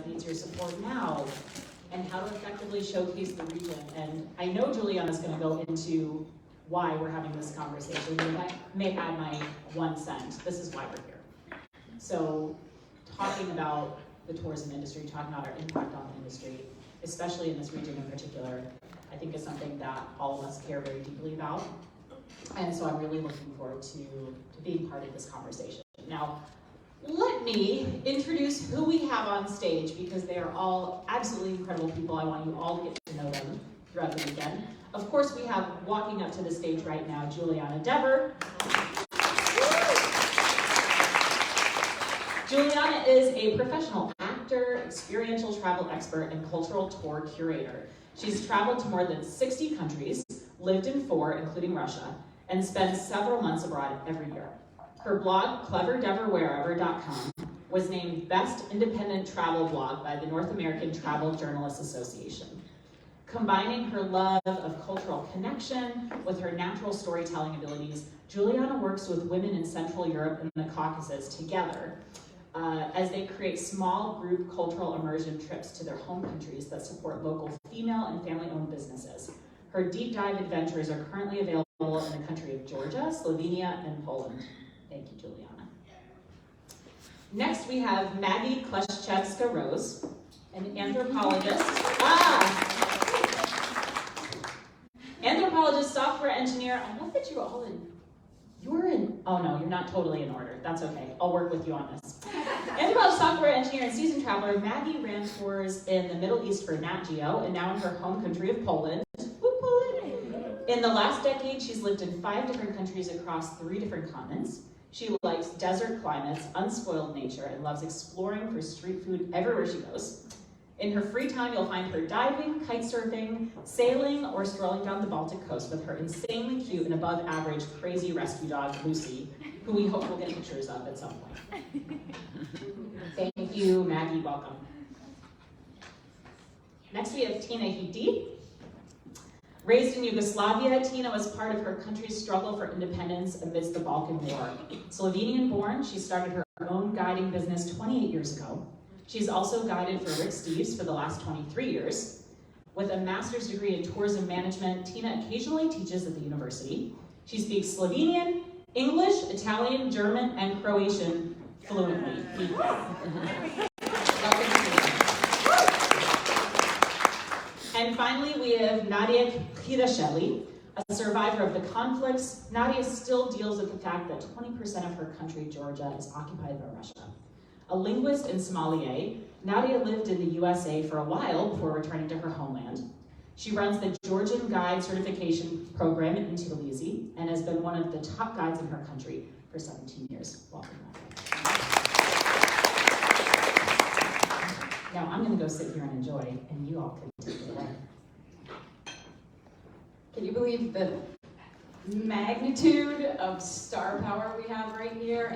needs your support now, and how to effectively showcase the region. And I know Juliana is going to go into why we're having this conversation, but I may add my 1 cent. This is why we're here. So talking about the tourism industry, talking about our impact on the industry, especially in this region in particular, I think is something that all of us care very deeply about. And so I'm really looking forward to being part of this conversation. Now, let me introduce who we have on stage, because they are all absolutely incredible people. I want you all to get to know them throughout the weekend. Of course, we have walking up to the stage right now, Juliana Dever. Juliana is a professional actor, experiential travel expert, and cultural tour curator. She's traveled to more than 60 countries, lived in 4, including Russia, and spent several months abroad every year. Her blog, cleverdeverwherever.com, was named Best Independent Travel Blog by the North American Travel Journalists Association. Combining her love of cultural connection with her natural storytelling abilities, Juliana works with women in Central Europe and the Caucasus together as they create small group cultural immersion trips to their home countries that support local female and family-owned businesses. Her deep dive adventures are currently available in the country of Georgia, Slovenia, and Poland. Thank you, Juliana. Next, we have Maggie Kleszczewska-Rose, an anthropologist. Anthropologist, software engineer. I love that oh no, you're not totally in order. That's okay. I'll work with you on this. Anthropologist, software engineer, and seasoned traveler, Maggie ran tours in the Middle East for Nat Geo, and now in her home country of Poland. In the last decade, she's lived in 5 different countries across 3 different continents. She likes desert climates, unspoiled nature, and loves exploring for street food everywhere she goes. In her free time, you'll find her diving, kite surfing, sailing, or strolling down the Baltic coast with her insanely cute and above average crazy rescue dog, Lucy, who we hope we'll get pictures of at some point. Thank you, Maggie, welcome. Next we have Tina Hiti. Raised in Yugoslavia, Tina was part of her country's struggle for independence amidst the Balkan War. Slovenian-born, she started her own guiding business 28 years ago. She's also guided for Rick Steves for the last 23 years. With a master's degree in tourism management, Tina occasionally teaches at the university. She speaks Slovenian, English, Italian, German, and Croatian fluently. And finally, we have Natia Khidasheli, a survivor of the conflicts. Natia still deals with the fact that 20% of her country, Georgia, is occupied by Russia. A linguist and sommelier, Natia lived in the USA for a while before returning to her homeland. She runs the Georgian Guide Certification Program in Tbilisi and has been one of the top guides in her country for 17 years. Welcome, Natia. Now I'm going to go sit here and enjoy, and you all can take it away. Can you believe the magnitude of star power we have right here?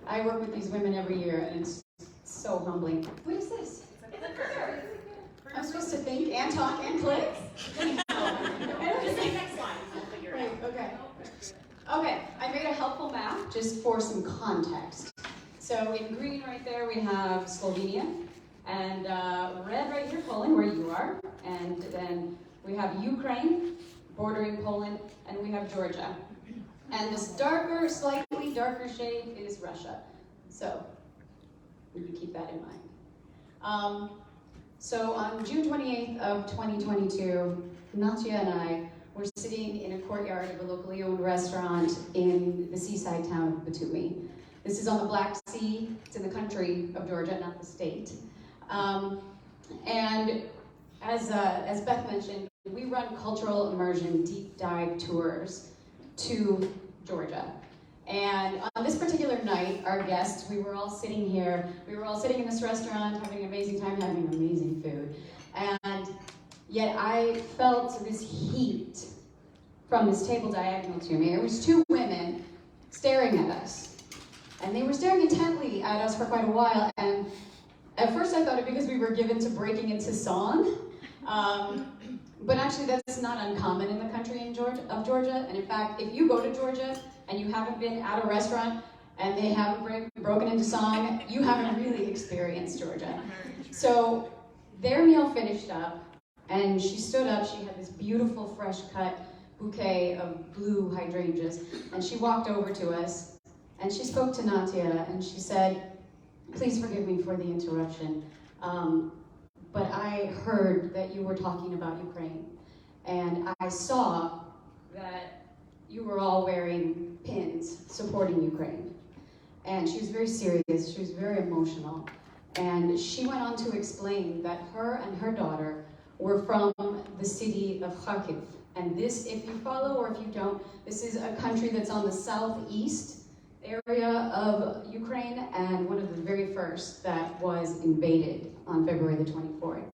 I work with these women every year, and it's so humbling. What is this? I'm supposed to think and talk and click? Next slide, we'll figure it out. Okay. Okay, I made a helpful map just for some context. So in green right there we have Slovenia, and red right here, Poland, where you are, and then we have Ukraine, bordering Poland, and we have Georgia. And this darker, slightly darker shade is Russia. So we can keep that in mind. So on June 28th of 2022, Natia and I were sitting in a courtyard of a locally owned restaurant in the seaside town of Batumi. This is on the Black Sea. It's in the country of Georgia, not the state. And as Beth mentioned, we run cultural immersion deep dive tours to Georgia. And on this particular night, our guests, we were all sitting here, we were all sitting in this restaurant, having an amazing time, having amazing food. And yet I felt this heat from this table diagonal to me. It was 2 women staring at us. And they were staring intently at us for quite a while. And at first I thought it because we were given to breaking into song. But actually that's not uncommon in the country of Georgia. And in fact, if you go to Georgia and you haven't been at a restaurant, and they haven't broken into song, you haven't really experienced Georgia. So their meal finished up, and she stood up. She had this beautiful fresh cut bouquet of blue hydrangeas, and she walked over to us, and she spoke to Natia, and she said, "Please forgive me for the interruption, but I heard that you were talking about Ukraine, and I saw that you were all wearing pins supporting Ukraine." And she was very serious, she was very emotional. And she went on to explain that her and her daughter were from the city of Kharkiv. And this, if you follow or if you don't, this is a country that's on the southeast area of Ukraine and one of the very first that was invaded on February the 24th.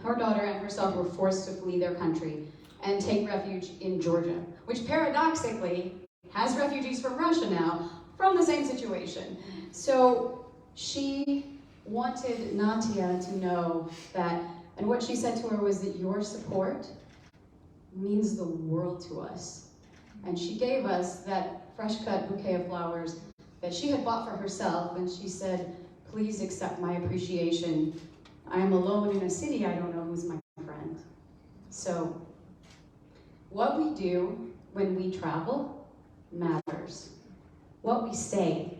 Her daughter and herself were forced to flee their country and take refuge in Georgia, which paradoxically has refugees from Russia now, from the same situation. So she wanted Natia to know that, and what she said to her was that your support means the world to us. And she gave us that fresh cut bouquet of flowers that she had bought for herself, and she said, "Please accept my appreciation. I am alone in a city, I don't know who's my friend." So what we do when we travel matters. What we say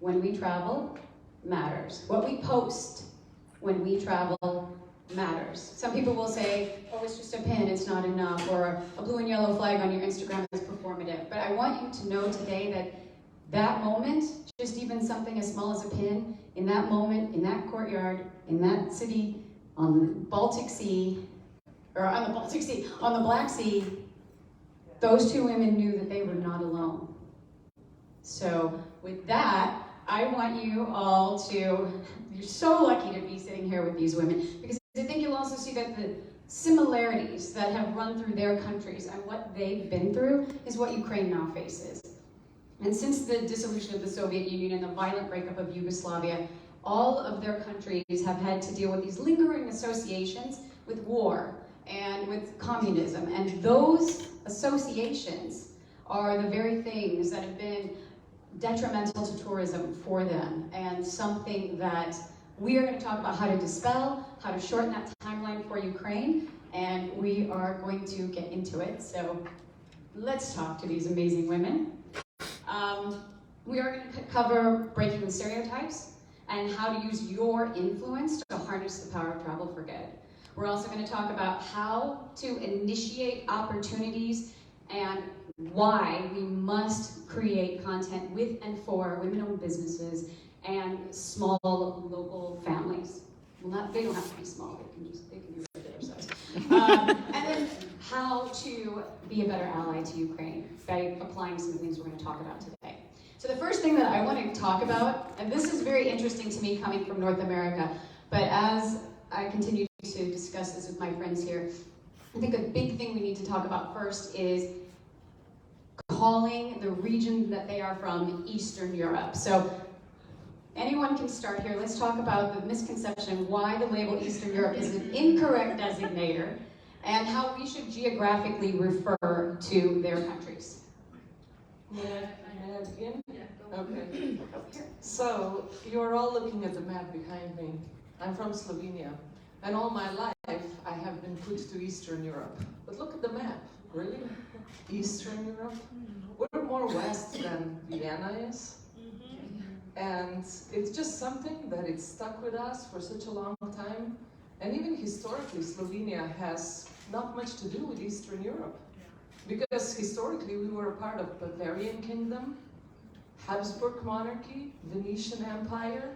when we travel matters. What we post when we travel matters. Some people will say, "Oh, it's just a pin, it's not enough," or "a blue and yellow flag on your Instagram is performative." But I want you to know today that that moment, just even something as small as a pin, in that moment, in that courtyard, in that city, on the Baltic Sea, or on the Baltic Sea, on the Black Sea, those two women knew that they were not alone. So with that, I want you all to, you're so lucky to be sitting here with these women, because I think you'll also see that the similarities that have run through their countries and what they've been through is what Ukraine now faces. And since the dissolution of the Soviet Union and the violent breakup of Yugoslavia, all of their countries have had to deal with these lingering associations with war and with communism. And those associations are the very things that have been detrimental to tourism for them, and something that we are going to talk about how to dispel, how to shorten that timeline for Ukraine, and we are going to get into it. So let's talk to these amazing women. We are going to cover breaking the stereotypes and how to use your influence to harness the power of travel for good. We're also going to talk about how to initiate opportunities and why we must create content with and for women-owned businesses and small local families. Well, they don't have to be small, they can be regular size. And then how to be a better ally to Ukraine by applying some of the things we're going to talk about today. So the first thing that I want to talk about, and this is very interesting to me coming from North America, but as I continue to discuss this with my friends here, I think a big thing we need to talk about first is calling the region that they are from Eastern Europe. So anyone can start here. Let's talk about the misconception why the label Eastern Europe is an incorrect designator and how we should geographically refer to their countries. May I begin? Okay. So, you're all looking at the map behind me. I'm from Slovenia, and all my life I have been put to Eastern Europe. But look at the map. Really? Eastern Europe? We're more west than Vienna is. And it's just something that it's stuck with us for such a long time. And even historically, Slovenia has not much to do with Eastern Europe. Because historically, we were a part of Bavarian Kingdom, Habsburg monarchy, Venetian Empire.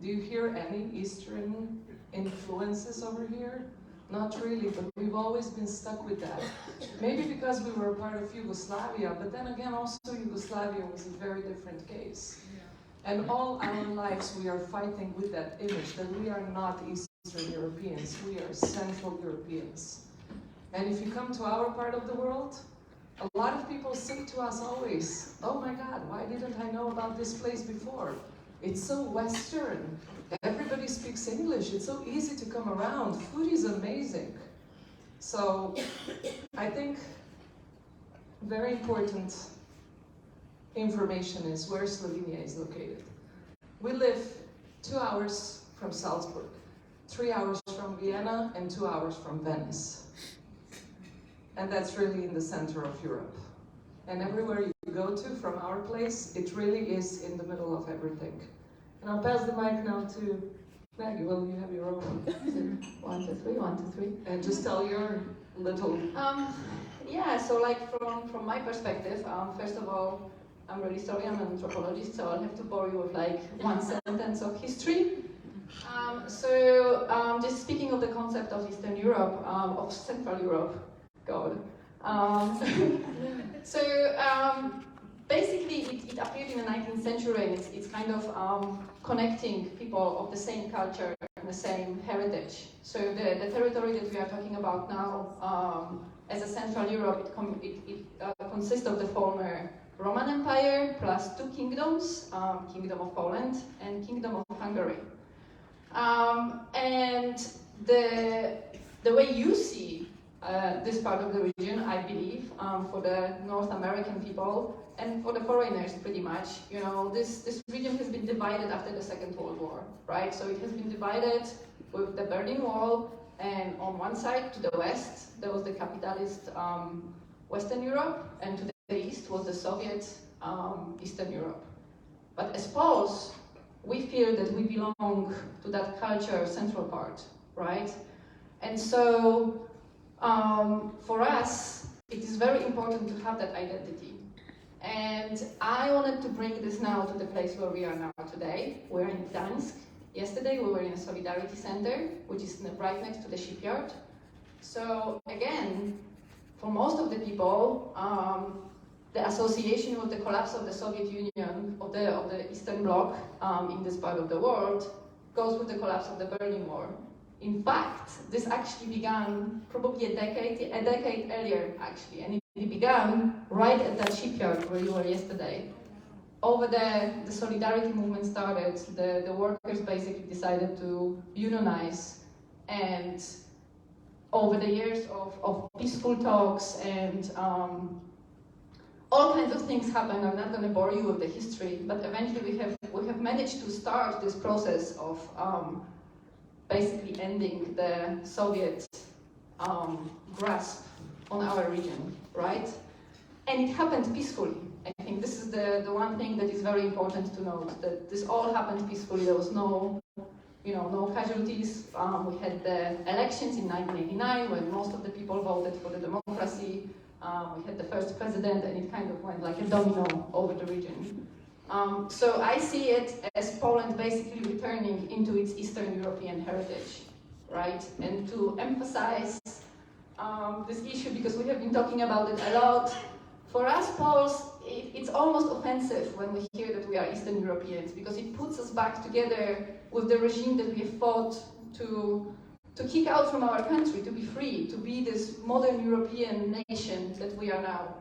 Do you hear any Eastern influences over here? Not really, but we've always been stuck with that. Maybe because we were a part of Yugoslavia, but then again, also Yugoslavia was a very different case. And all our lives we are fighting with that image that we are not Eastern Europeans, we are Central Europeans. And if you come to our part of the world, a lot of people say to us always, "Oh my God, why didn't I know about this place before? It's so Western. Everybody speaks English. It's so easy to come around. Food is amazing." So I think very important information is where Slovenia is located. We live 2 hours from Salzburg, 3 hours from Vienna, and 2 hours from Venice. And that's really in the center of Europe. And everywhere you go to from our place, it really is in the middle of everything. And I'll pass the mic now to Maggie. Well, you have your own. 1, 2, 3, 1, 2, 3. And just tell your little... Yeah, so like from my perspective, first of all, I'm really sorry, I'm an anthropologist, so I'll have to bore you with like one sentence of history. Just speaking of the concept of Eastern Europe, of Central Europe, God. Basically it appeared in the 19th century, and it's kind of connecting people of the same culture and the same heritage. So the territory that we are talking about now, as a Central Europe, it consists of the former Roman Empire plus 2 kingdoms, Kingdom of Poland and Kingdom of Hungary. And the way you see this part of the region, I believe, for the North American people and for the foreigners pretty much, you know, this region has been divided after the Second World War, right? So it has been divided with the Berlin Wall, and on one side to the west there was the capitalist Western Europe, and to the east was the Soviet Eastern Europe. But as Poles, we feel that we belong to that culture central part, right? And so for us, it is very important to have that identity. And I wanted to bring this now to the place where we are now today. We're in Gdańsk. Yesterday we were in a Solidarity Center, which is right next to the shipyard. So again, for most of the people, the association with the collapse of the Soviet Union, of the Eastern Bloc in this part of the world, goes with the collapse of the Berlin Wall. In fact, this actually began probably a decade earlier, actually, and it began right at that shipyard where you were yesterday. Over there, the solidarity movement started. The workers basically decided to unionize, and over the years of peaceful talks and all kinds of things happened. I'm not going to bore you with the history, but eventually we have managed to start this process of basically ending the Soviet grasp on our region, right? And it happened peacefully. I think this is the one thing that is very important to note, that this all happened peacefully. There was no casualties. We had the elections in 1989 when most of the people voted for the democracy. We had the first president, and it kind of went like a domino over the region. So I see it as Poland basically returning into its Eastern European heritage, right? And to emphasize this issue, because we have been talking about it a lot, for us Poles, it's almost offensive when we hear that we are Eastern Europeans, because it puts us back together with the regime that we have fought to kick out from our country, to be free, to be this modern European nation that we are now.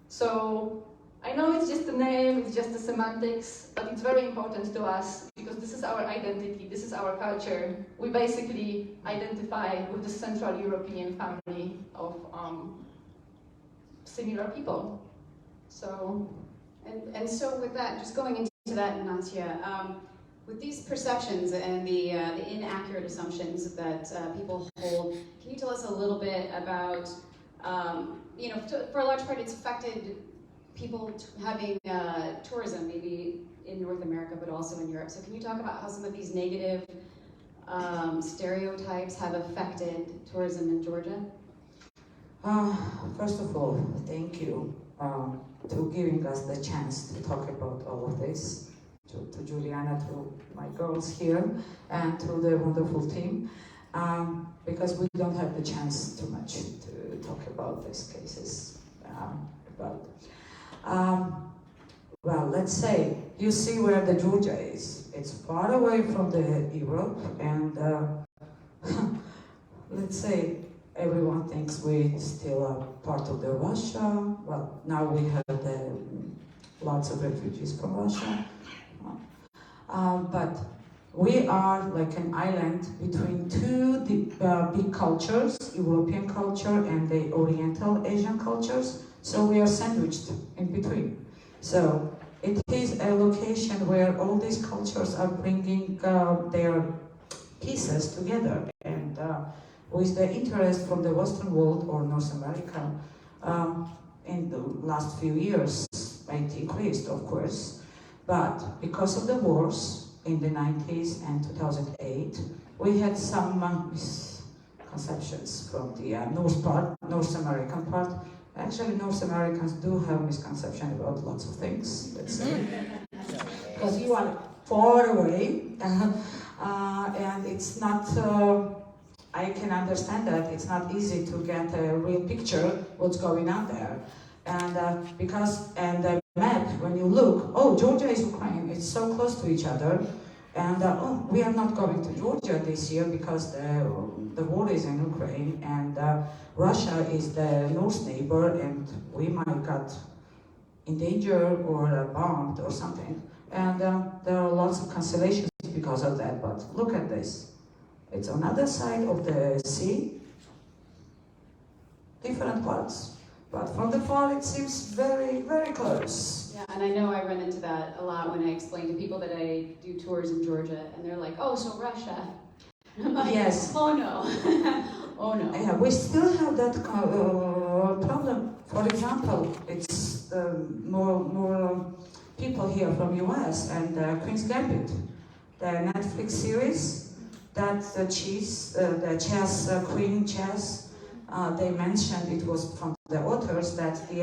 So I know it's just a name, it's just the semantics, but it's very important to us because this is our identity, this is our culture. We basically identify with the Central European family of similar people. So, and so with that, just going into that, Natia, with these perceptions and the inaccurate assumptions that people hold, can you tell us a little bit about, for a large part it's affected people having tourism, maybe in North America, but also in Europe. So can you talk about how some of these negative stereotypes have affected tourism in Georgia? First of all, thank you to giving us the chance to talk about all of this, to Juliana, to my girls here, and to the wonderful team, because we don't have the chance too much to talk about these cases. Well, let's say, you see where the Georgia is. It's far away from the Europe, and let's say, everyone thinks we still are part of the Russia. Well, now we have lots of refugees from Russia. But we are like an island between two big cultures, European culture and the Oriental Asian cultures. So we are sandwiched in between. So it is a location where all these cultures are bringing their pieces together, and with the interest from the Western world or North America in the last few years, it increased, of course, but because of the wars in the 90s and 2008, we had some misconceptions from the North American part. Actually, North Americans do have misconception about lots of things, let's say, because you are far away, and it's not, I can understand that it's not easy to get a real picture what's going on there. And the map, when you look, oh, Georgia is Ukraine, it's so close to each other. And oh, we are not going to Georgia this year because the war is in Ukraine, and Russia is the north neighbor, and we might get in danger or bombed or something. And there are lots of cancellations because of that. But look at this. It's on the other side of the sea, different parts. But from the far, it seems very, very close. Yeah, and I know I run into that a lot when I explain to people that I do tours in Georgia, and they're like, "Oh, so Russia?" And I'm like, Yes. Oh no. Oh no. Yeah, we still have that problem. For example, it's more people here from US and Queen's Gambit, the Netflix series that the chess Queen chess. They mentioned it was from the authors that the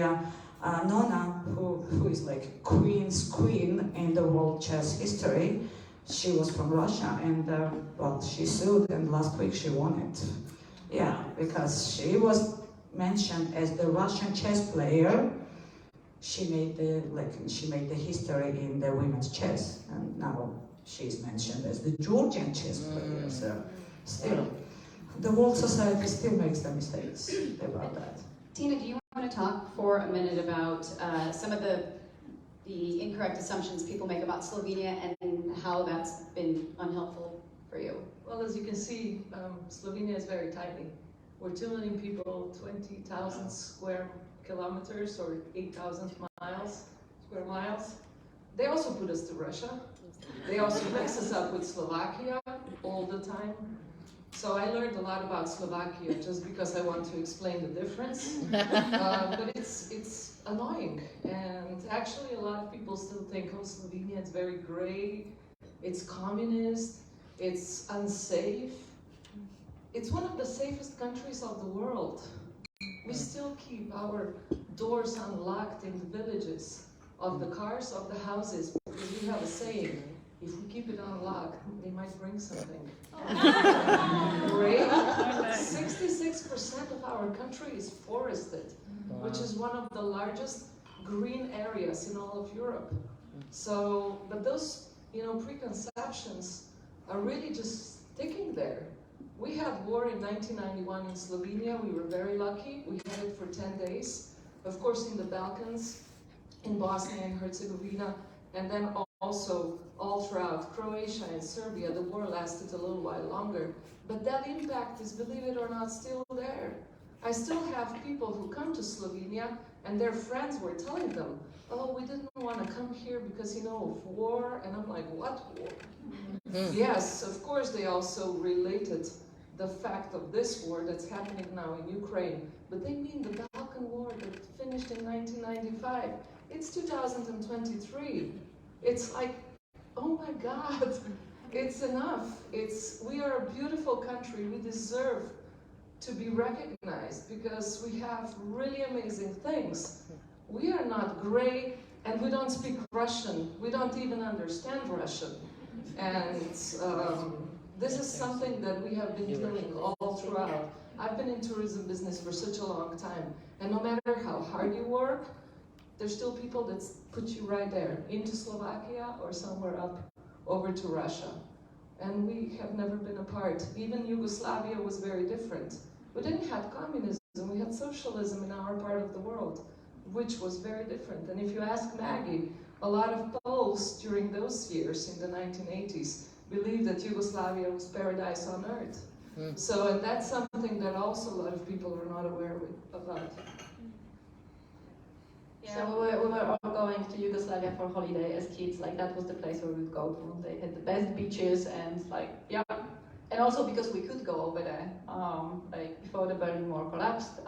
Nona, who is like Queen's queen in the world chess history, she was from Russia, and well, she sued, and last week she won it. Yeah, because she was mentioned as the Russian chess player. She made the history in the women's chess, and now she's mentioned as the Georgian chess player. So still, the world society still makes the mistakes about that. Tina, do you want to talk for a minute about some of the incorrect assumptions people make about Slovenia and how that's been unhelpful for you? Well, as you can see, Slovenia is very tiny. We're 2 million people, 20,000 square kilometers or 8,000 square miles. They also put us to Russia. They also mix us up with Slovakia all the time. So I learned a lot about Slovakia just because I want to explain the difference. But it's annoying. And actually a lot of people still think, oh, Slovenia is very gray, it's communist, it's unsafe. It's one of the safest countries of the world. We still keep our doors unlocked in the villages, of the cars, of the houses, because we have a saying, if we keep it unlocked, they might bring something. Great. 66% of our country is forested, which is one of the largest green areas in all of Europe. So, but those, preconceptions are really just sticking there. We had war in 1991 in Slovenia. We were very lucky. We had it for 10 days. Of course, in the Balkans, in Bosnia and Herzegovina, and then also all throughout Croatia and Serbia, the war lasted a little while longer. But that impact is, believe it or not, still there. I still have people who come to Slovenia and their friends were telling them, oh, we didn't want to come here because, of war. And I'm like, what war? Yes, of course, they also related the fact of this war that's happening now in Ukraine. But they mean the Balkan War that finished in 1995. It's 2023. It's like, oh my God, it's enough. We are a beautiful country. We deserve to be recognized because we have really amazing things. We are not gray, and we don't speak Russian. We don't even understand Russian. And this is something that we have been dealing all throughout. I've been in tourism business for such a long time, and no matter how hard you work, there's still people that put you right there, into Slovakia or somewhere up over to Russia. And we have never been apart. Even Yugoslavia was very different. We didn't have communism, we had socialism in our part of the world, which was very different. And if you ask Maggie, a lot of Poles during those years in the 1980s believed that Yugoslavia was paradise on earth. So, and that's something that also a lot of people are not aware about. Yeah, we were all going to Yugoslavia for holiday as kids. Like that was the place where we'd go to. They had the best beaches and like yeah, and also because we could go over there. Like before the Berlin Wall collapsed,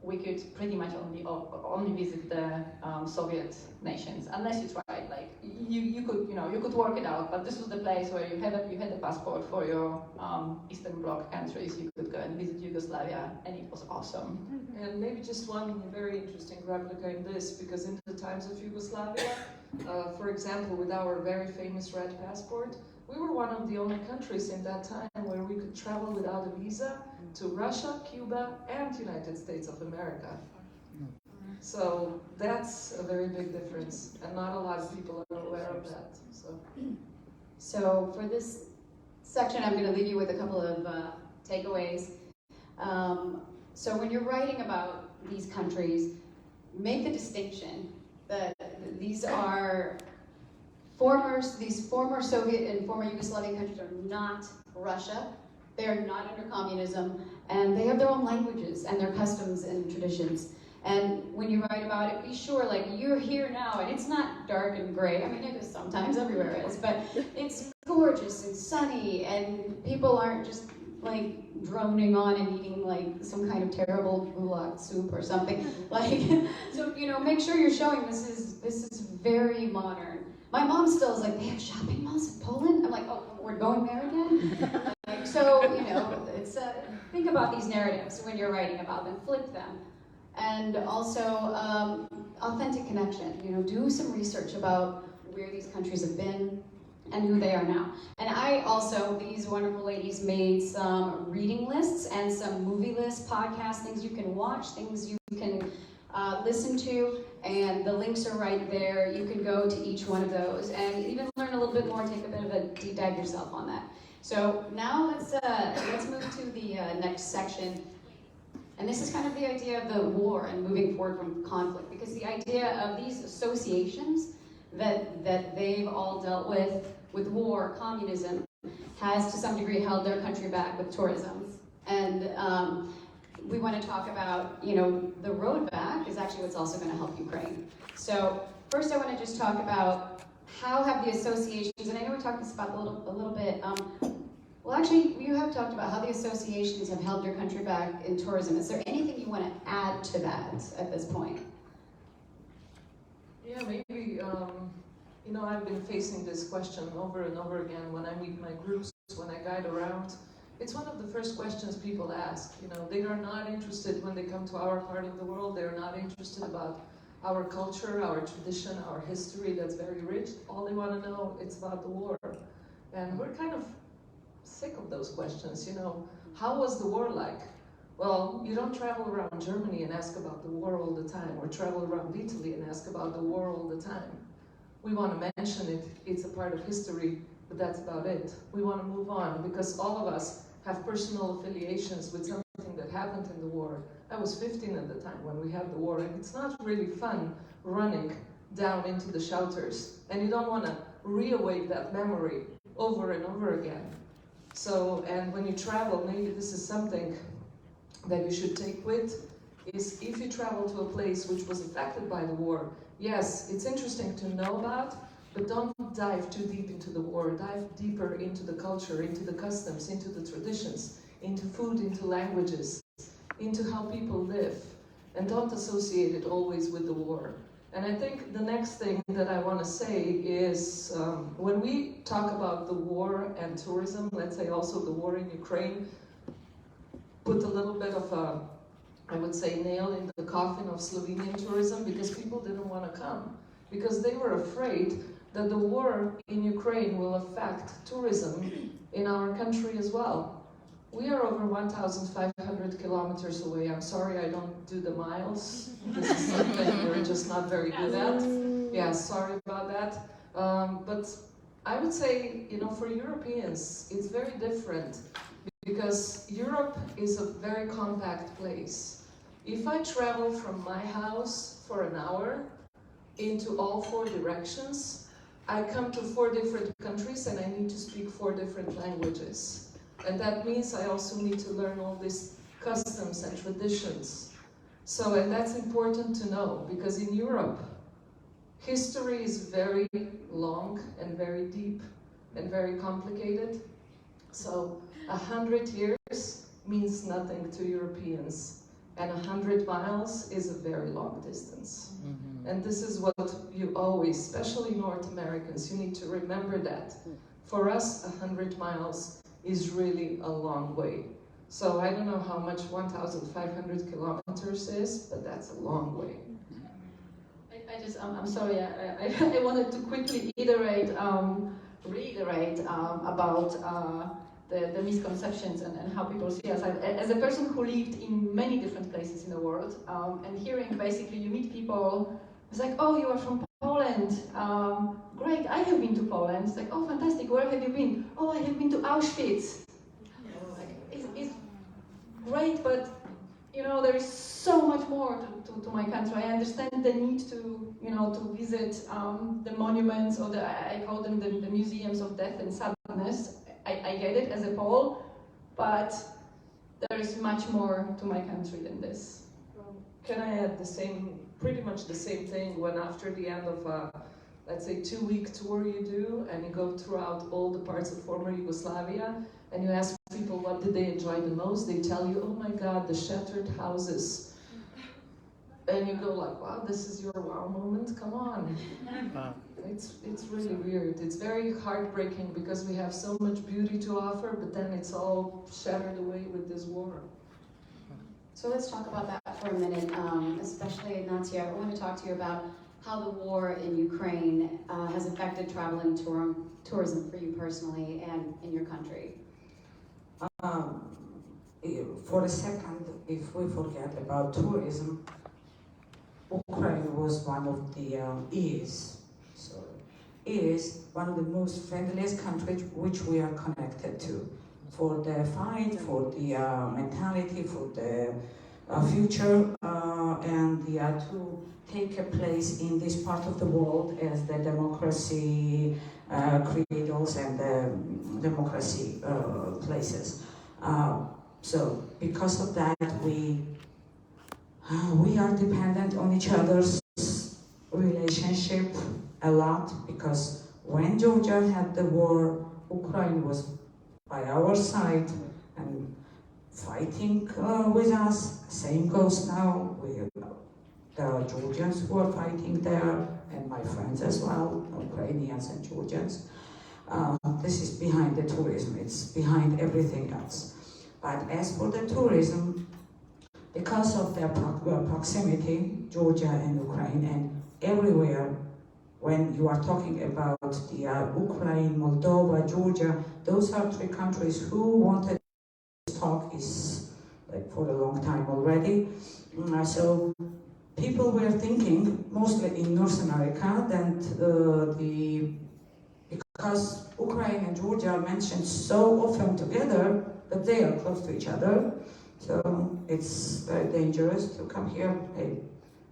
we could pretty much only visit the Soviet nations unless you tried. Like you could work it out. But this was the place where you had a passport for your Eastern Bloc countries. You could go and visit Yugoslavia, and it was awesome. And maybe just one very interesting replica in this, because in the times of Yugoslavia, for example, with our very famous red passport, we were one of the only countries in that time where we could travel without a visa to Russia, Cuba, and United States of America. So that's a very big difference, and not a lot of people are aware of that. So for this section, I'm going to leave you with a couple of takeaways. So when you're writing about these countries, make the distinction that these are these former Soviet and former Yugoslavian countries are not Russia. They're not under communism, and they have their own languages and their customs and traditions. And when you write about it, be sure, like, you're here now, and it's not dark and gray. I mean, it is sometimes, everywhere it is, but it's gorgeous and sunny, and people aren't just, like, droning on and eating, like, some kind of terrible goulash soup or something. Like, so, you know, make sure you're showing this is very modern. My mom still is like, they have shopping malls in Poland? I'm like, oh, we're going there again? Like, so, you know, it's think about these narratives when you're writing about them, flip them. And also, authentic connection. You know, do some research about where these countries have been and who they are now. And I also, these wonderful ladies made some reading lists and some movie lists, podcasts, things you can watch, things you can listen to, and the links are right there. You can go to each one of those and even learn a little bit more, take a bit of a deep dive yourself on that. So now let's move to the next section. And this is kind of the idea of the war and moving forward from conflict, because the idea of these associations that they've all dealt with war, communism, has to some degree held their country back with tourism. And we want to talk about, you know, the road back is actually what's also going to help Ukraine. So first I want to just talk about how have the associations, and I know we talked this about a little bit, well actually you have talked about how the associations have held your country back in tourism. Is there anything you want to add to that at this point? Yeah, maybe, you know, I've been facing this question over and over again when I meet my groups, when I guide around. It's one of the first questions people ask. You know, they are not interested when they come to our part of the world. They're not interested about our culture, our tradition, our history that's very rich. All they want to know is about the war. And we're kind of sick of those questions, you know. How was the war like? Well, you don't travel around Germany and ask about the war all the time, or travel around Italy and ask about the war all the time. We want to mention it, it's a part of history, but that's about it. We want to move on, because all of us have personal affiliations with something that happened in the war. I was 15 at the time when we had the war, and it's not really fun running down into the shelters, and you don't want to reawake that memory over and over again. So, and when you travel, maybe this is something that you should take with, is if you travel to a place which was affected by the war, yes, it's interesting to know about, but don't dive too deep into the war. Dive deeper into the culture, into the customs, into the traditions, into food, into languages, into how people live, and don't associate it always with the war. And I think the next thing that I want to say is, when we talk about the war and tourism, let's say also the war in Ukraine, put a little bit of a, I would say, nail in the coffin of Slovenian tourism, because people didn't want to come, because they were afraid that the war in Ukraine will affect tourism in our country as well. We are over 1,500 kilometers away. I'm sorry I don't do the miles. This is something we're just not very good at. Yeah, sorry about that. But I would say, you know, for Europeans, it's very different, because Europe is a very compact place. If I travel from my house for an hour into all 4 directions, I come to 4 different countries and I need to speak 4 different languages. And that means I also need to learn all these customs and traditions. So, and that's important to know, because in Europe, history is very long and very deep and very complicated. So 100 years means nothing to Europeans, and 100 miles is a very long distance. Mm-hmm. And this is what you always, especially North Americans, you need to remember that. For us, 100 miles is really a long way. So I don't know how much 1,500 kilometers is, but that's a long way. I'm sorry, I wanted to quickly reiterate about the misconceptions and how people see us. As a person who lived in many different places in the world, and hearing basically you meet people, it's like, oh, you are from Poland, great, I have been to Poland. It's like, oh, fantastic, where have you been? Oh, I have been to Auschwitz. Like, it's great, but you know, there is so much more to my country. I understand the need to, you know, to visit the monuments, or I call them the museums of death and sadness. I get it as a Pole, but there is much more to my country than this. Can I add pretty much the same thing, when after the end of a, let's say, 2-week tour you do, and you go throughout all the parts of former Yugoslavia, and you ask people what did they enjoy the most, they tell you, oh my God, the shattered houses. And you go like, wow, this is your wow moment, come on. It's really weird. It's very heartbreaking, because we have so much beauty to offer, but then it's all shattered away with this war. So let's talk about that for a minute, especially Natia. I want to talk to you about how the war in Ukraine has affected travel and tourism for you personally and in your country. For a second, if we forget about tourism, Ukraine was one of the is one of the most friendliest countries which we are connected to, for the fight, for the mentality, for the future, and to take a place in this part of the world as the democracy cradles and the democracy places. So because of that, we are dependent on each other's relationship a lot, because when Georgia had the war, Ukraine was by our side and fighting with us. Same goes now with the Georgians who are fighting there, and my friends as well, Ukrainians and Georgians. This is behind the tourism, it's behind everything else. But as for the tourism, because of their proximity, Georgia and Ukraine, and everywhere, when you are talking about the Ukraine, Moldova, Georgia, those are 3 countries who wanted to talk is like for a long time already. So people were thinking, mostly in North America, that because Ukraine and Georgia are mentioned so often together, that they are close to each other, so it's very dangerous to come here. Hey,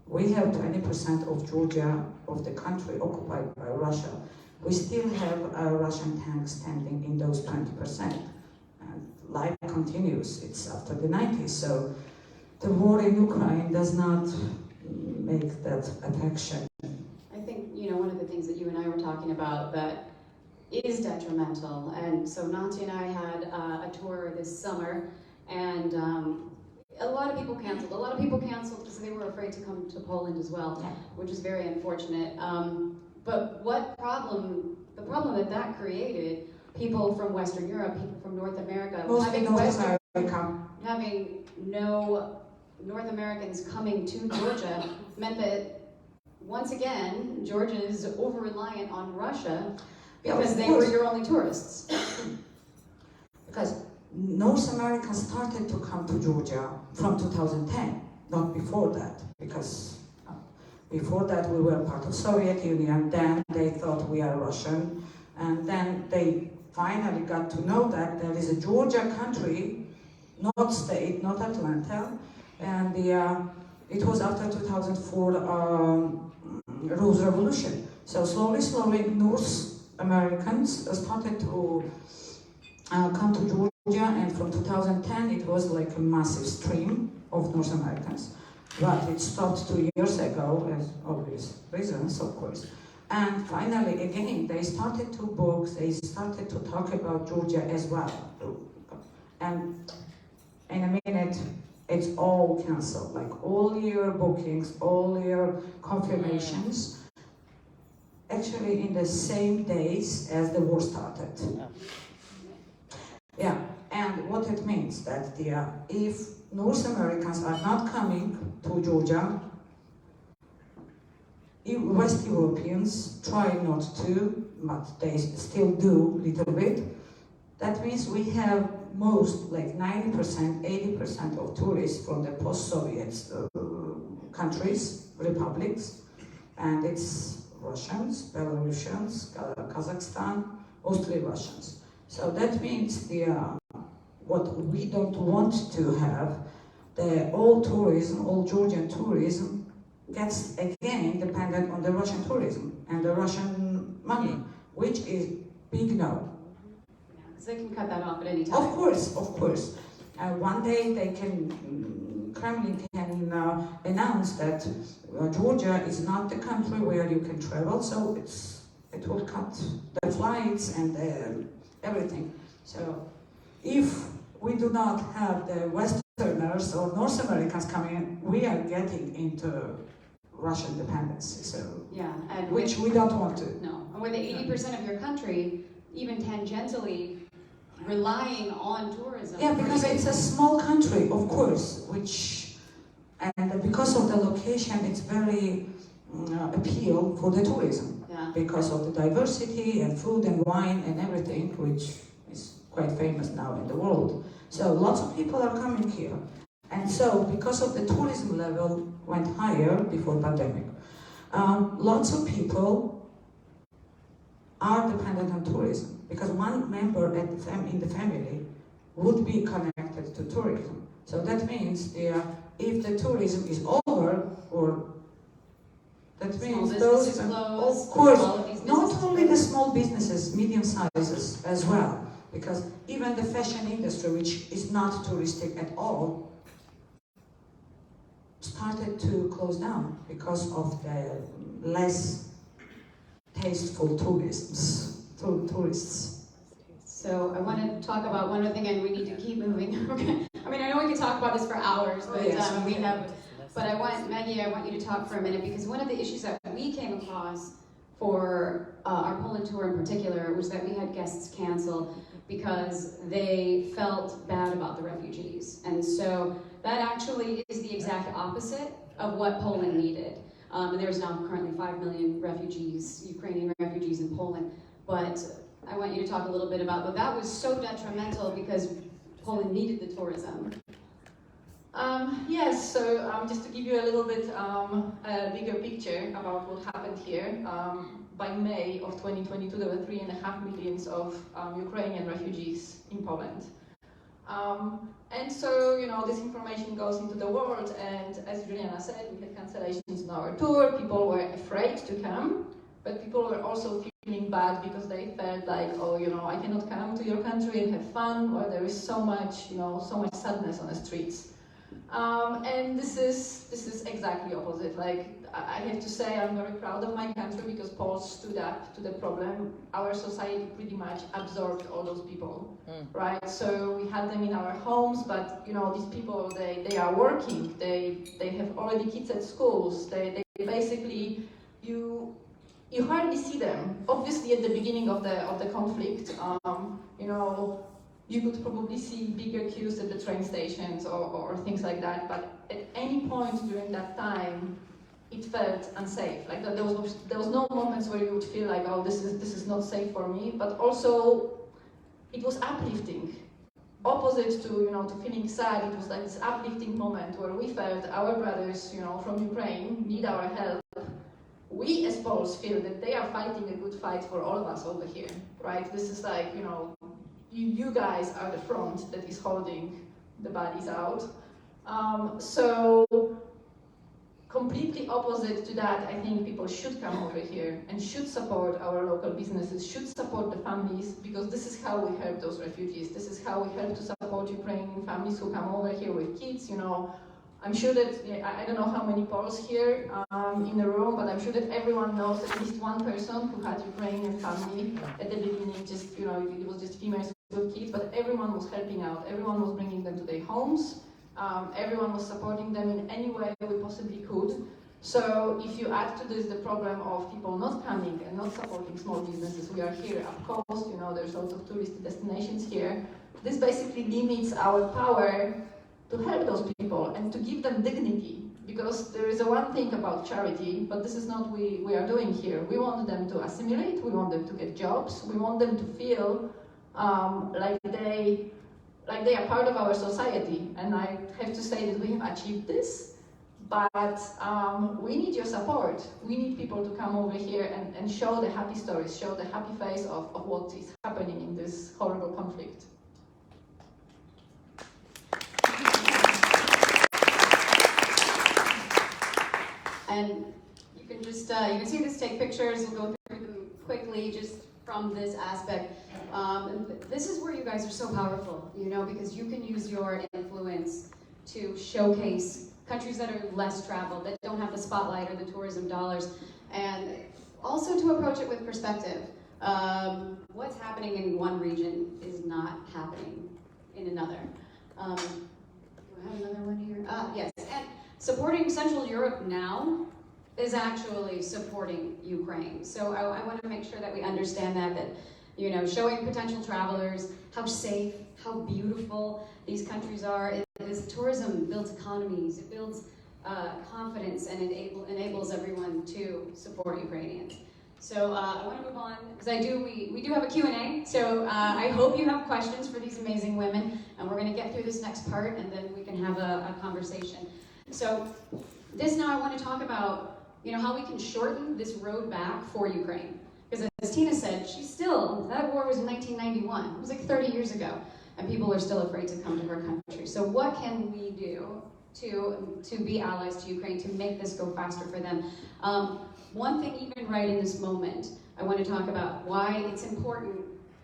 we have 20% of Georgia, of the country, occupied by Russia. We still have Russian tanks standing in those 20%. And life continues, it's after the 90s, so the war in Ukraine does not make that affection. I think, you know, one of the things that you and I were talking about that is detrimental, and so Natia and I had a tour this summer, and a lot of people canceled. A lot of people canceled because they were afraid to come to Poland as well, which is very unfortunate. But the problem that created, people from Western Europe, people from North America, having no North Americans coming to Georgia meant that, once again, Georgia is over-reliant on Russia because they were your only tourists. Because North America started to come to Georgia from 2010, not before that, because before that we were part of Soviet Union, then they thought we are Russian, and then they finally got to know that there is a Georgia country, not state, not Atlanta, and it was after 2004 Rose Revolution. So slowly North Americans started to come to Georgia, and from 2010 it was like a massive stream of North Americans. but it stopped 2 years ago, as obvious reasons, of course. And finally, again, they started to book, they started to talk about Georgia as well. And in a minute, it's all cancelled, like all your bookings, all your confirmations, actually in the same days as the war started. Yeah, and what it means that if North Americans are not coming to Georgia, West Europeans try not to, but they still do a little bit. That means we have most, like 90%, 80% of tourists from the post-Soviet countries, republics, and it's Russians, Belarusians, Kazakhstan, mostly Russians. So that means what we don't want to have, all tourism, all Georgian tourism, gets again dependent on the Russian tourism and the Russian money, which is big no. Because they can cut that off at any time. Of course. One day they Kremlin can announce that Georgia is not the country where you can travel, so it will cut the flights and everything. So if we do not have the Westerners or North Americans coming in, we are getting into Russian dependency, so yeah, and which we don't want to. No, and with 80% of your country, even tangentially relying on tourism. Yeah, because it's a small country, of course, and because of the location, it's very appeal for the tourism. Yeah. Because of the diversity and food and wine and everything, which is quite famous now in the world. So lots of people are coming here. And so, because of the tourism level went higher before pandemic, lots of people are dependent on tourism because one member in the family would be connected to tourism. So that means if the tourism is over, or that means those, close, of course, not only the small businesses, medium sizes as well, because even the fashion industry, which is not touristic at all, started to close down because of the less tasteful tourists. So I want to talk about one other thing, and we need to keep moving. Okay. I mean, I know we could talk about this for hours, but But I want Maggie, I want you to talk for a minute, because one of the issues that we came across for our Poland tour in particular was that we had guests cancel because they felt bad about the refugees, and so that actually is the exact opposite of what Poland needed. And there's now currently 5 million refugees, Ukrainian refugees in Poland. But I want you to talk a little bit about, but that was so detrimental because Poland needed the tourism. Yes, so just to give you a little bit a bigger picture about what happened here, by May of 2022 there were 3.5 million of Ukrainian refugees in Poland. And so, this information goes into the world, and as Juliana said, we had cancellations in our tour. People were afraid to come, but people were also feeling bad because they felt like, I cannot come to your country and have fun, or there is so much sadness on the streets. And this is exactly opposite. Like, I have to say, I'm very proud of my country because Poles stood up to the problem. Our society pretty much absorbed all those people, right? So we had them in our homes, but these people, they are working. They have already kids at schools. They basically, you hardly see them. Obviously, at the beginning of the conflict, you could probably see bigger queues at the train stations or things like that. But at any point during that time, it felt unsafe. Like there was no moments where you would feel like, this is not safe for me. But also, it was uplifting. Opposite to feeling sad, it was like this uplifting moment where we felt our brothers, from Ukraine need our help. We as Poles feel that they are fighting a good fight for all of us over here, right? This is like, you guys are the front that is holding the bodies out. So completely opposite to that, I think people should come over here and should support our local businesses, should support the families, because this is how we help those refugees. This is how we help to support Ukrainian families who come over here with kids, I'm sure that, I don't know how many Poles here in the room, but I'm sure that everyone knows at least one person who had Ukrainian family at the beginning, just, it was just females with kids, but everyone was helping out. Everyone was bringing them to their homes. Everyone was supporting them in any way we possibly could. So if you add to this the problem of people not coming and not supporting small businesses, we are here, of course, there's lots of tourist destinations here. This basically limits our power to help those people and to give them dignity. Because there is a one thing about charity, but this is not what we are doing here. We want them to assimilate, we want them to get jobs, we want them to feel like they are part of our society. And I have to say that we have achieved this, but we need your support. We need people to come over here and show the happy stories, show the happy face of what is happening in this horrible conflict. And you can just, you can see this, take pictures, we'll go through them quickly just from this aspect. This is where you guys are so powerful, because you can use your influence to showcase countries that are less traveled, that don't have the spotlight or the tourism dollars, and also to approach it with perspective. What's happening in one region is not happening in another. Do I have another one here? Yes, and supporting Central Europe now is actually supporting Ukraine. So I want to make sure that we understand that showing potential travelers how safe, how beautiful these countries are. Tourism builds economies, it builds confidence, and enables everyone to support Ukrainians. So I want to move on, because we do have a Q&A, so I hope you have questions for these amazing women, and we're going to get through this next part, and then we can have a conversation. So now I want to talk about how we can shorten this road back for Ukraine. Because as Tina said, that war was in 1991. It was like 30 years ago, and people are still afraid to come to her country. So what can we do to be allies to Ukraine, to make this go faster for them? One thing, even right in this moment, I want to talk about why it's important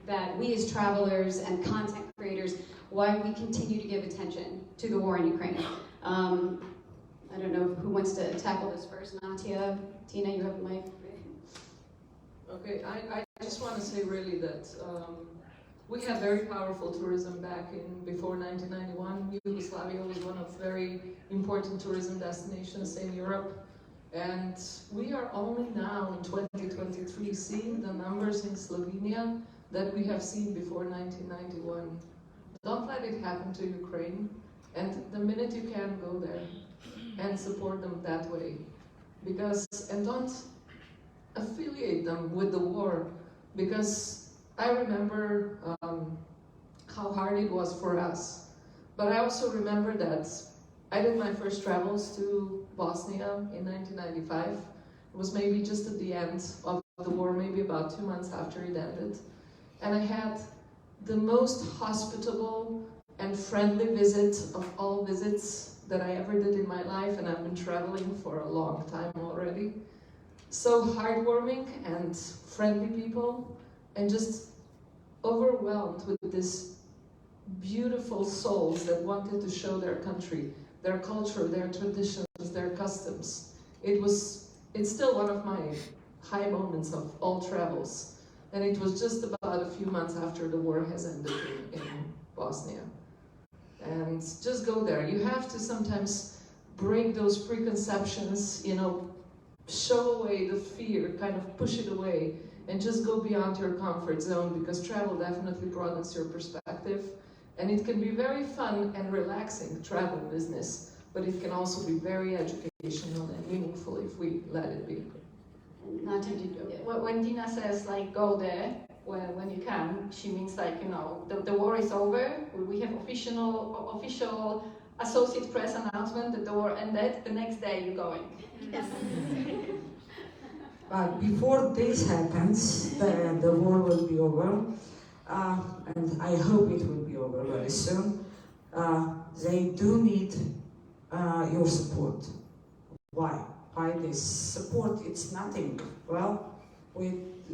that we as travelers and content creators, why we continue to give attention to the war in Ukraine. I don't know who wants to tackle this first. Natia, Tina, you have the mic. Okay, I just want to say really that we had very powerful tourism back before 1991. Yugoslavia was one of very important tourism destinations in Europe. And we are only now in 2023 seeing the numbers in Slovenia that we have seen before 1991. Don't let it happen to Ukraine. And the minute you can, go there and support them that way. And don't affiliate them with the war, because I remember how hard it was for us. But I also remember that I did my first travels to Bosnia in 1995. It was maybe just at the end of the war, maybe about 2 months after it ended. And I had the most hospitable and friendly visit of all visits that I ever did in my life, and I've been traveling for a long time already. So heartwarming and friendly people, and just overwhelmed with this beautiful souls that wanted to show their country, their culture, their traditions, their customs. It's still one of my high moments of all travels. And it was just about a few months after the war has ended in Bosnia. And just go there. You have to sometimes break those preconceptions, show away the fear, kind of push it away, and just go beyond your comfort zone, because travel definitely broadens your perspective. And it can be very fun and relaxing, travel business, but it can also be very educational and meaningful if we let it be. When Tina says, go there, when you can, she means the war is over. We have official Associate Press announcement that the war ended. The next day you're going. Yes. But before this happens, the war will be over, and I hope it will be over very soon. They do need your support. Why? Why this support? It's nothing. Well,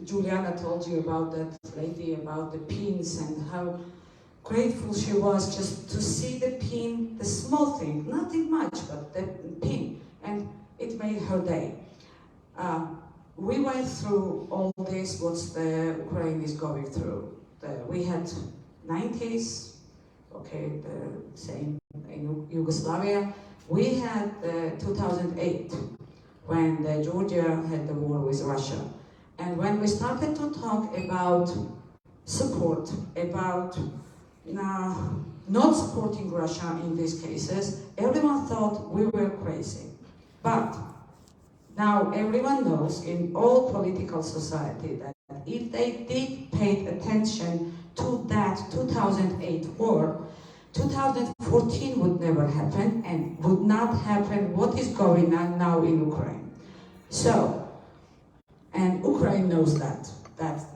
Juliana told you about that lady, about the pins, and how grateful she was just to see the pin, the small thing, nothing much, but the pin, and it made her day. We went through all this, what the Ukraine is going through. We had 90s, okay, the same in Yugoslavia. We had 2008, when Georgia had the war with Russia. And when we started to talk about support, about not supporting Russia in these cases, everyone thought we were crazy. But now everyone knows in all political society that if they did pay attention to that 2008 war, 2014 would never happen and would not happen what is going on now in Ukraine. So, and Ukraine knows that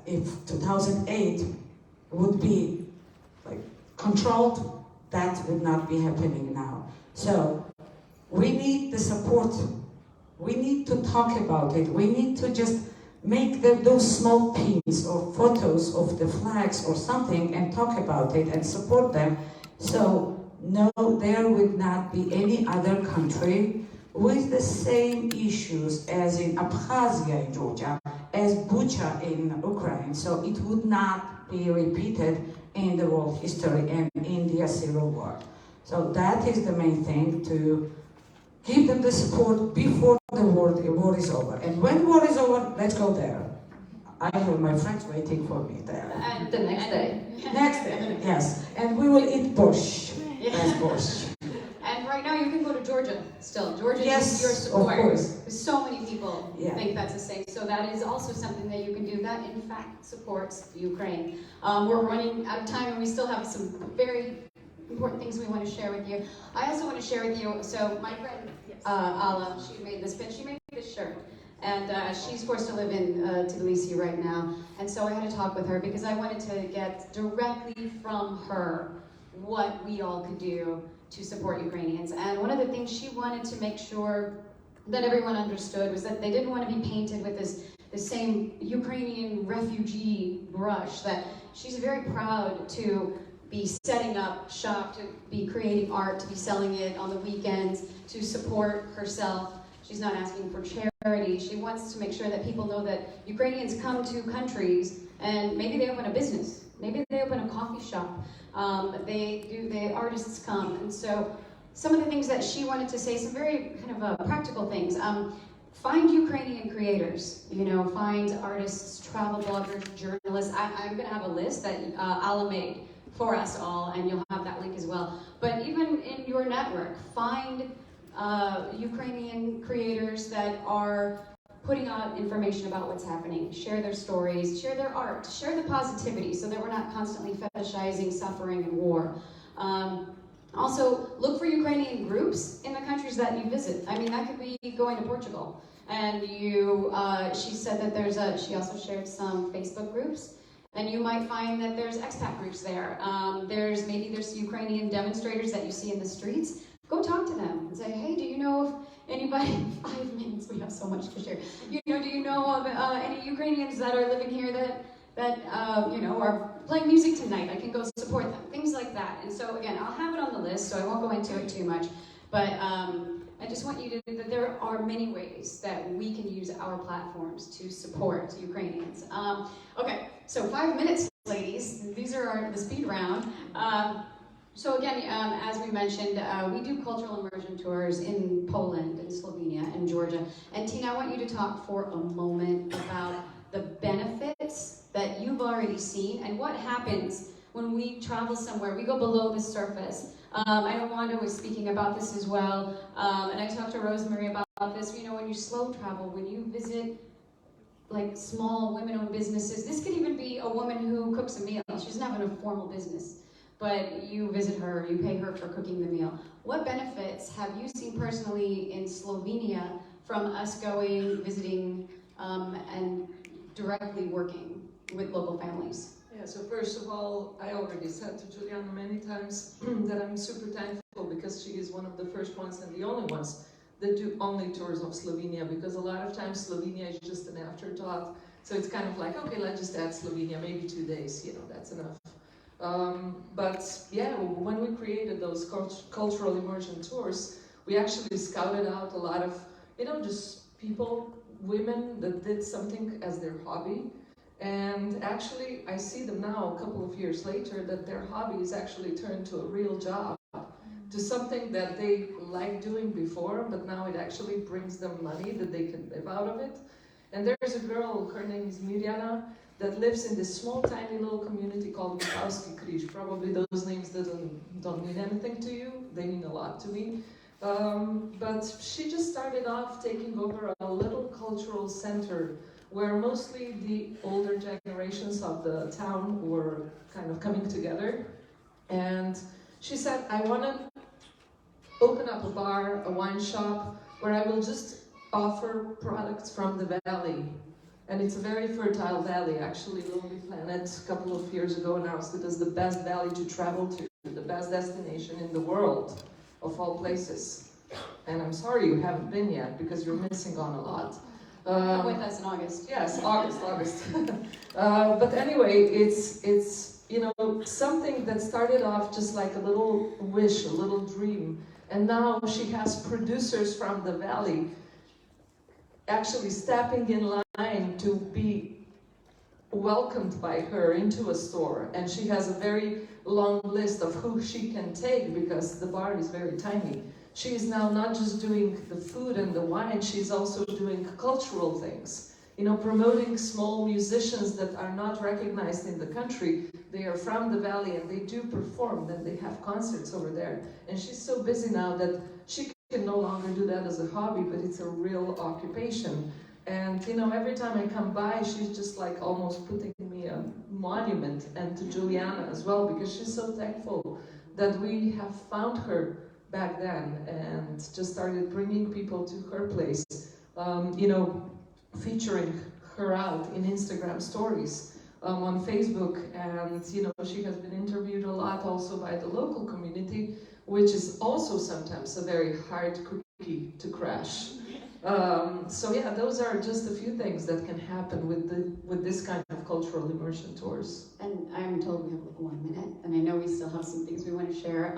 if 2008 would be like controlled, that would not be happening now. So, we need the support. We need to talk about it. We need to just make those small pins or photos of the flags or something and talk about it and support them. So no, there would not be any other country with the same issues as in Abkhazia in Georgia, as Bucha in Ukraine. So it would not be repeated in the world history and in the civil war. So that is the main thing, to give them the support before the war is over. And when war is over, let's go there. I have my friends waiting for me there. And the next day. Next day, yes. And we will eat borscht. Yes, borscht. And right now you can go to Georgia still. Georgia Yes, is your support. of course. So many people Yeah. think that's the same. So that is also something that you can do. That in fact supports Ukraine. We're running out of time and we still have some very important things we want to share with you. I also want to share with you, so my friend Ala, she made this pin, she made this shirt. And she's forced to live in Tbilisi right now. And so I had to talk with her because I wanted to get directly from her what we all could do to support Ukrainians. And one of the things she wanted to make sure that everyone understood was that they didn't want to be painted with the same Ukrainian refugee brush, that she's very proud to be setting up shop, to be creating art, to be selling it on the weekends, to support herself. She's not asking for charity. She wants to make sure that people know that Ukrainians come to countries and maybe they open a business. Maybe they open a coffee shop. The artists come. And so some of the things that she wanted to say, some very kind of practical things. Find Ukrainian creators, find artists, travel bloggers, journalists. I'm gonna have a list that Ala made for us all, and you'll have that link as well. But even in your network, find Ukrainian creators that are putting out information about what's happening. Share their stories, share their art, share the positivity so that we're not constantly fetishizing suffering and war. Also, look for Ukrainian groups in the countries that you visit. I mean, that could be going to Portugal. And she said that she also shared some Facebook groups. And you might find that there's expat groups there. There's Ukrainian demonstrators that you see in the streets. Go talk to them and say, hey, do you know of anybody? 5 minutes, we have so much to share. Do you know of any Ukrainians that are living here that are playing music tonight? I can go support them. Things like that. And so again, I'll have it on the list, so I won't go into it too much. But I just want you to know that there are many ways that we can use our platforms to support Ukrainians. Okay, so 5 minutes, ladies. These are the speed round. So again, as we mentioned, we do cultural immersion tours in Poland, and Slovenia, and Georgia. And Tina, I want you to talk for a moment about the benefits that you've already seen and what happens when we travel somewhere. We go below the surface. I know Wanda was speaking about this as well, and I talked to Rosemary about this. When you slow travel, when you visit like small women-owned businesses, this could even be a woman who cooks a meal. She doesn't have a formal business, but you visit her, you pay her for cooking the meal. What benefits have you seen personally in Slovenia from us going, visiting, and directly working with local families? Yeah, so first of all, I already said to Juliana many times that I'm super thankful because she is one of the first ones and the only ones that do only tours of Slovenia, because a lot of times Slovenia is just an afterthought. So it's kind of like, okay, let's just add Slovenia, maybe 2 days, that's enough. But yeah, when we created those cultural immersion tours, we actually scouted out a lot of, just people, women that did something as their hobby. And actually, I see them now, a couple of years later, that their hobby is actually turned to a real job, to something that they liked doing before, but now it actually brings them money that they can live out of it. And there's a girl, her name is Juliana, that lives in this small, tiny little community called Kleszczewska-Rose. Probably those names don't mean anything to you. They mean a lot to me. But she just started off taking over a little cultural center where mostly the older generations of the town were kind of coming together. And she said, I want to open up a bar, a wine shop, where I will just offer products from the valley. And it's a very fertile valley. Actually, Lonely Planet, a couple of years ago, announced it as the best valley to travel to, the best destination in the world, of all places. And I'm sorry you haven't been yet, because you're missing on a lot. Come with us in August. Yes, August. But anyway, it's something that started off just like a little wish, a little dream. And now she has producers from the valley actually stepping in line to be welcomed by her into a store. And she has a very long list of who she can take, because the bar is very tiny. She is now not just doing the food and the wine, she's also doing cultural things. Promoting small musicians that are not recognized in the country. They are from the valley and they do perform, then they have concerts over there. And she's so busy now that she can no longer do that as a hobby, but it's a real occupation. And every time I come by, she's just like almost putting me a monument, and to Juliana as well, because she's so thankful that we have found her back then and just started bringing people to her place, featuring her out in Instagram stories, on Facebook, and she has been interviewed a lot also by the local community, which is also sometimes a very hard cookie to crash. So yeah, those are just a few things that can happen with this kind of cultural immersion tours. And I'm told we have 1 minute, and I know we still have some things we want to share.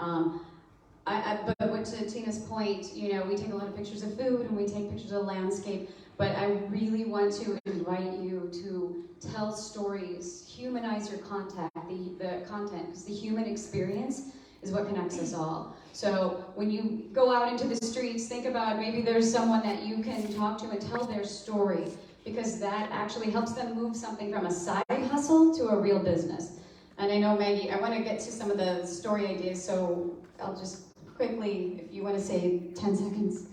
But to Tina's point, we take a lot of pictures of food and we take pictures of landscape, but I really want to invite you to tell stories, humanize your content, the content, because the human experience is what connects us all. So when you go out into the streets, think about maybe there's someone that you can talk to and tell their story, because that actually helps them move something from a side hustle to a real business. And I know, Maggie, I want to get to some of the story ideas, so I'll just quickly, if you want to say 10 seconds.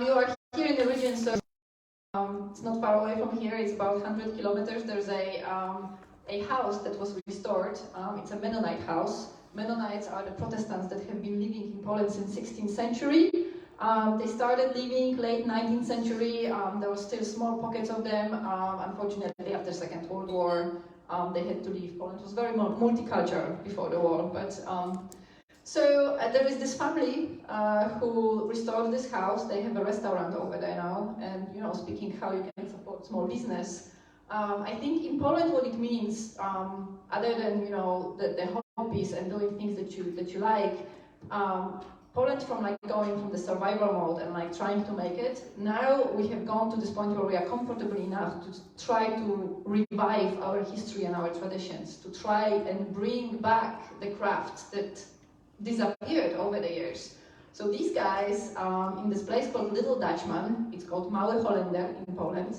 You are here in the region, so it's not far away from here. It's about 100 kilometers. There's a house that was restored. It's a Mennonite house. Mennonites are the Protestants that have been living in Poland since 16th century. They started living late 19th century. There were still small pockets of them. Unfortunately, after Second World War, they had to leave Poland. It was very multicultural before the war. But so there is this family who restored this house. They have a restaurant over there now. And speaking how you can support small business. I think in Poland, what it means, other than the hobbies and doing things that you like, Poland from going from the survival mode and trying to make it. Now we have gone to this point where we are comfortable enough to try to revive our history and our traditions, to try and bring back the crafts that disappeared over the years. So these guys, in this place called Little Dutchman, it's called Mały Holender in Poland.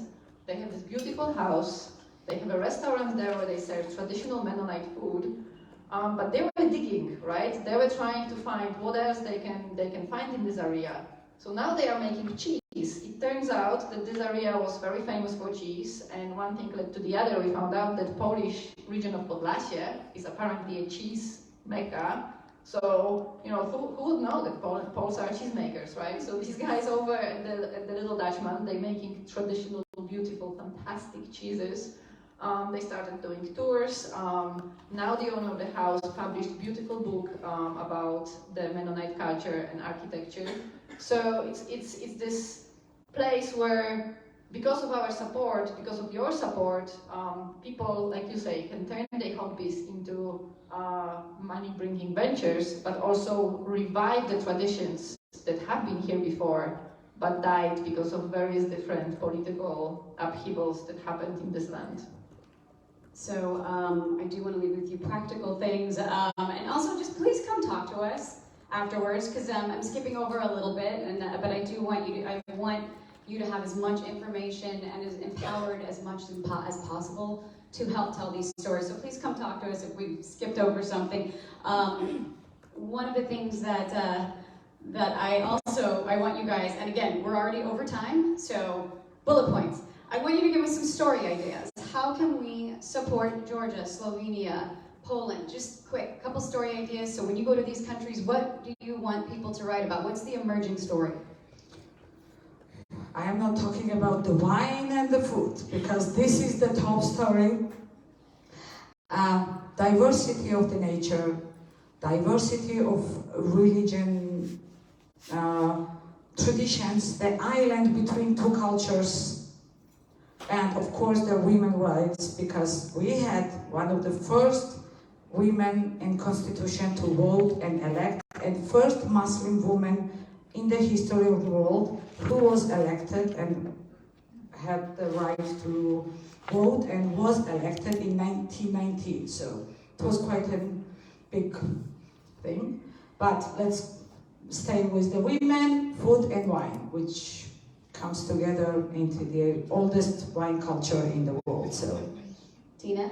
They have this beautiful house. They have a restaurant there where they serve traditional Mennonite food. But they were digging, right? They were trying to find what else they can find in this area. So now they are making cheese. It turns out that this area was very famous for cheese, and one thing led to the other. We found out that Polish region of Podlasie is apparently a cheese mecca. So, who would know that Poles are cheesemakers, right? So these guys over at the Little Dutchman, they're making traditional, beautiful, fantastic cheeses. They started doing tours. Now the owner of the house published a beautiful book about the Mennonite culture and architecture. So it's this place where because of our support, because of your support, people, like you say, can turn their hobbies into money-bringing ventures, but also revive the traditions that have been here before, but died because of various different political upheavals that happened in this land. So I do want to leave with you practical things, and also just please come talk to us afterwards, because I'm skipping over a little bit, but I do want you to have as much information and as empowered as much as possible to help tell these stories. So please come talk to us if we skipped over something. One of the things that I want you guys, and again, we're already over time, so bullet points. I want you to give us some story ideas. How can we support Georgia, Slovenia, Poland? Just quick, a couple story ideas. So when you go to these countries, what do you want people to write about? What's the emerging story? I am not talking about the wine and the food, because this is the top story. Diversity of the nature, diversity of religion, traditions, the island between two cultures, and of course the women's rights, because we had one of the first women in constitution to vote and elect, and first Muslim woman in the history of the world who was elected and had the right to vote and was elected in 1919. So it was quite a big thing. But let's stay with the women, food and wine, which comes together into the oldest wine culture in the world. So, Tina?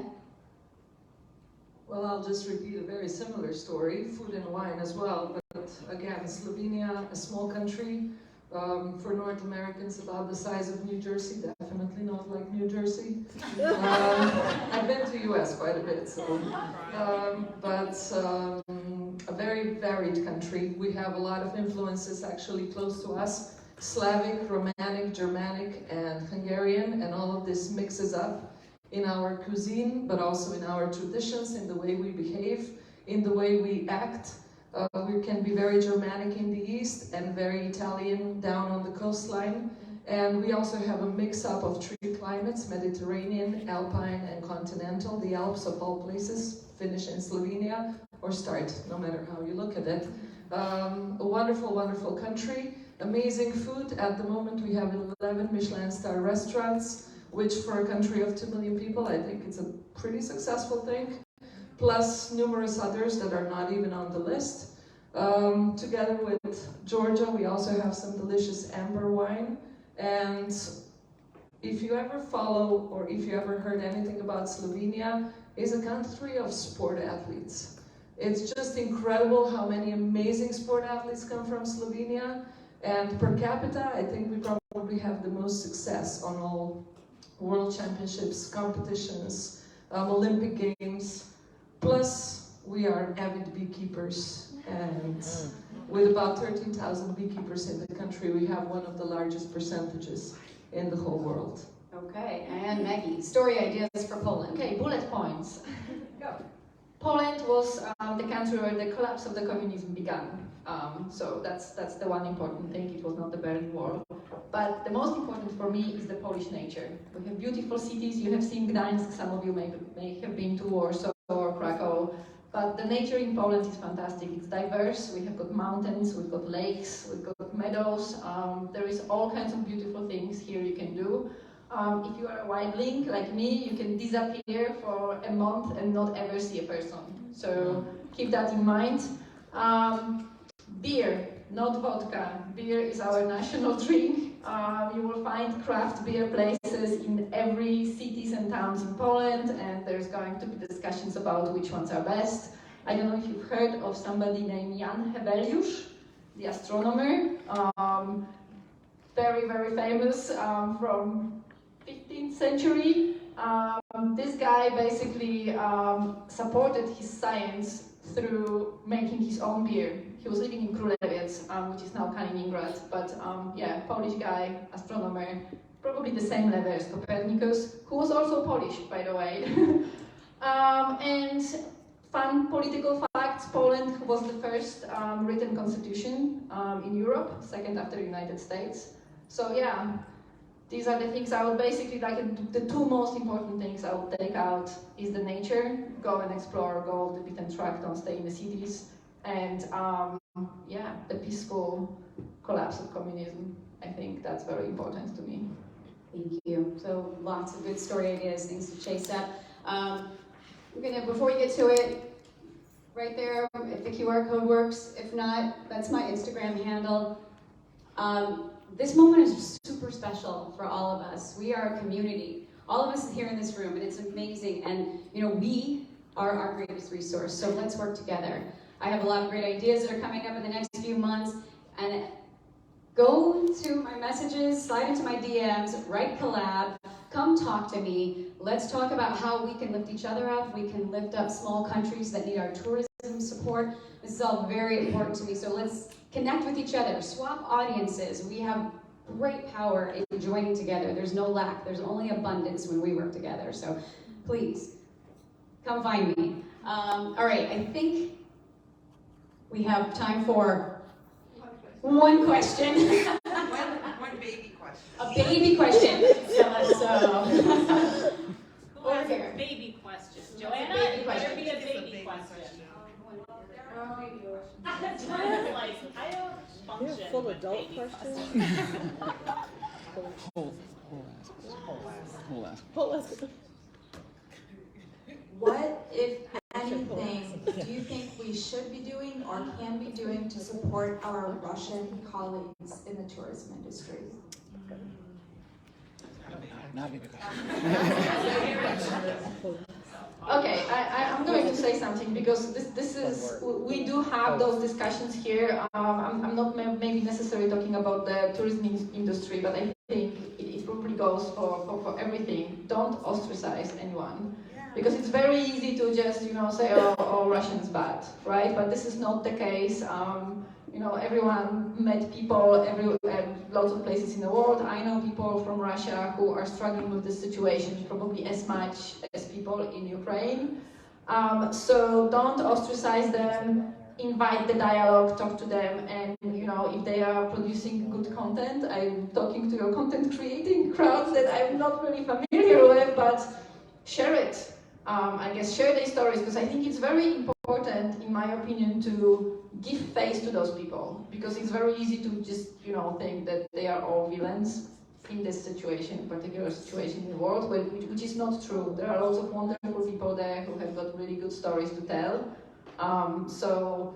Well, I'll just repeat a very similar story, food and wine as well, but again, Slovenia, a small country, for North Americans about the size of New Jersey, definitely not like New Jersey. I've been to US quite a bit, so, a very varied country. We have a lot of influences actually close to us, Slavic, Romanic, Germanic, and Hungarian, and all of this mixes up in our cuisine, but also in our traditions, in the way we behave, in the way we act. We can be very Germanic in the east and very Italian down on the coastline. And we also have a mix-up of three climates, Mediterranean, Alpine, and continental. The Alps of all places finish in Slovenia, or start, no matter how you look at it. A wonderful, wonderful country. Amazing food. At the moment we have 11 Michelin star restaurants, which for a country of 2 million people, I think it's a pretty successful thing. Plus numerous others that are not even on the list. Together with Georgia, we also have some delicious amber wine. And if you ever follow, or if you ever heard anything about Slovenia, it's a country of sport athletes. It's just incredible how many amazing sport athletes come from Slovenia. And per capita, I think we probably have the most success on all world championships, competitions, Olympic Games. Plus, we are avid beekeepers, and with about 13,000 beekeepers in the country, we have one of the largest percentages in the whole world. Okay, and Maggie, story ideas for Poland. Okay, bullet points. Go. Poland was the country where the collapse of the communism began. So that's the one important thing. It was not the Berlin Wall. But the most important for me is the Polish nature. We have beautiful cities. You have seen Gdańsk. Some of you may have been to Warsaw or Krakow. But the nature in Poland is fantastic. It's diverse. We have got mountains, we've got lakes, we've got meadows. There is all kinds of beautiful things here you can do. If you are a wildling like me, you can disappear for a month and not ever see a person. So keep that in mind. Beer, not vodka. Beer is our national drink. You will find craft beer places in every cities and towns in Poland, and there's going to be discussions about which ones are best. I don't know if you've heard of somebody named Jan Hevelius, the astronomer. Very, very famous from 15th century. This guy basically supported his science through making his own beer. He was living in Królewiec, which is now Kaliningrad, but yeah, Polish guy, astronomer, probably the same level as Copernicus, who was also Polish, by the way. And fun political facts, Poland was the first written constitution in Europe, second after the United States. So yeah, these are the things I would basically, like the two most important things I would take out is the nature, go and explore, go off the beaten track, don't stay in the cities, and yeah, the peaceful collapse of communism. I think that's very important to me. Thank you. So lots of good story ideas, things to chase up. We're gonna, before we get to it, right there, if the QR code works. If not, that's my Instagram handle. This moment is super special for all of us. We are a community. All of us here in this room, and it's amazing. And you know, we are our greatest resource. So let's work together. I have a lot of great ideas that are coming up in the next few months, and go to my messages, slide into my DMs, write collab, come talk to me. Let's talk about how we can lift each other up. We can lift up small countries that need our tourism support. This is all very important to me. So let's connect with each other, swap audiences. We have great power in joining together. There's no lack. There's only abundance when we work together. So please, come find me. All right, I think we have time for one question. One baby question. A baby question. So let's, over here. Baby question. Joanna, baby it better question. be a baby question. Like, I don't function full with adult baby questions. What, if anything, do you think we should be doing or can be doing to support our Russian colleagues in the tourism industry? Okay, I'm going to say something because this is, we do have those discussions here. I'm not maybe necessarily talking about the tourism industry, but I think it probably goes for everything. Don't ostracize anyone. Because it's very easy to just, say, oh, Russian's bad, right? But this is not the case. Everyone met people, lots of places in the world. I know people from Russia who are struggling with this situation probably as much as people in Ukraine. So don't ostracize them, invite the dialogue, talk to them, and if they are producing good content, I'm talking to your content creating crowds that I'm not really familiar with, but share it. I guess share their stories, because I think it's very important, in my opinion, to give face to those people, because it's very easy to just, think that they are all villains in this situation, particular situation in the world, which is not true. There are lots of wonderful people there who have got really good stories to tell. So,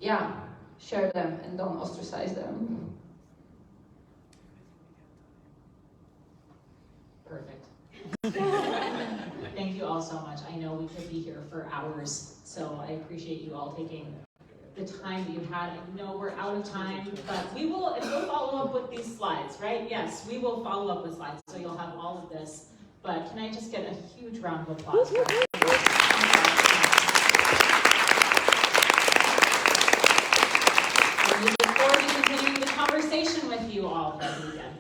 yeah, share them and don't ostracize them. Perfect. Thank you all so much. I know we could be here for hours, so I appreciate you all taking the time that you had. I know we're out of time, but we'll follow up with these slides, right? Yes, we will follow up with slides, so you'll have all of this. But can I just get a huge round of applause for us? We look forward to continuing the conversation with you all this weekend.